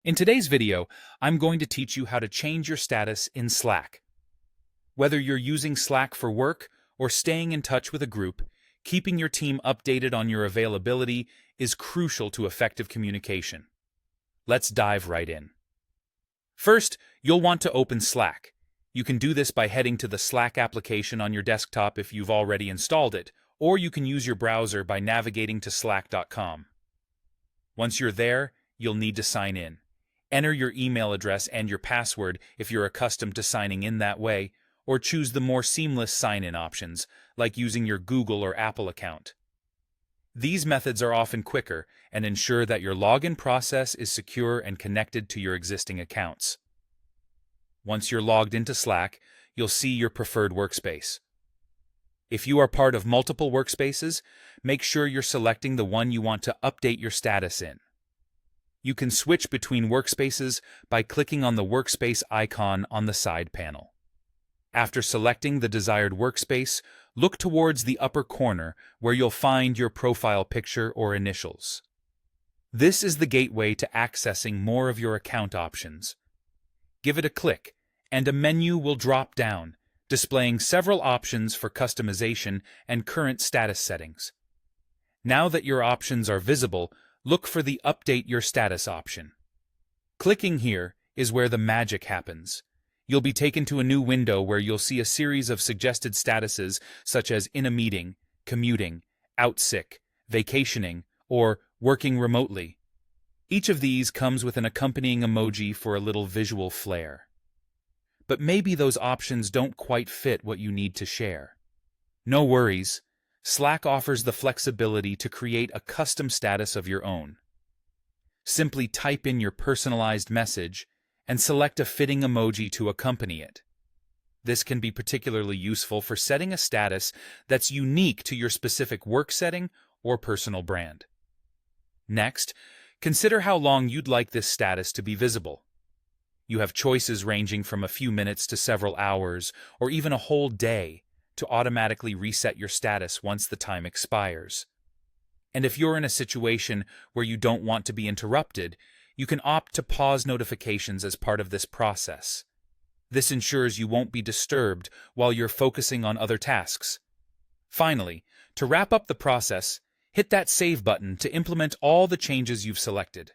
In today's video, I'm going to teach you how to change your status in Slack. Whether you're using Slack for work or staying in touch with a group, keeping your team updated on your availability is crucial to effective communication. Let's dive right in. First, you'll want to open Slack. You can do this by heading to the Slack application on your desktop if you've already installed it, or you can use your browser by navigating to slack.com. Once you're there, you'll need to sign in. Enter your email address and your password if you're accustomed to signing in that way, or choose the more seamless sign-in options, like using your Google or Apple account. These methods are often quicker and ensure that your login process is secure and connected to your existing accounts. Once you're logged into Slack, you'll see your preferred workspace. If you are part of multiple workspaces, make sure you're selecting the one you want to update your status in. You can switch between workspaces by clicking on the workspace icon on the side panel. After selecting the desired workspace, look towards the upper corner where you'll find your profile picture or initials. This is the gateway to accessing more of your account options. Give it a click, and a menu will drop down, displaying several options for customization and current status settings. Now that your options are visible, look for the Update Your Status option. Clicking here is where the magic happens. You'll be taken to a new window where you'll see a series of suggested statuses such as in a meeting, commuting, out sick, vacationing, or working remotely. Each of these comes with an accompanying emoji for a little visual flair. But maybe those options don't quite fit what you need to share. No worries. Slack offers the flexibility to create a custom status of your own. Simply type in your personalized message and select a fitting emoji to accompany it. This can be particularly useful for setting a status that's unique to your specific work setting or personal brand. Next, consider how long you'd like this status to be visible. You have choices ranging from a few minutes to several hours, or even a whole day, to automatically reset your status once the time expires. And if you're in a situation where you don't want to be interrupted, you can opt to pause notifications as part of this process. This ensures you won't be disturbed while you're focusing on other tasks. Finally, to wrap up the process, hit that Save button to implement all the changes you've selected.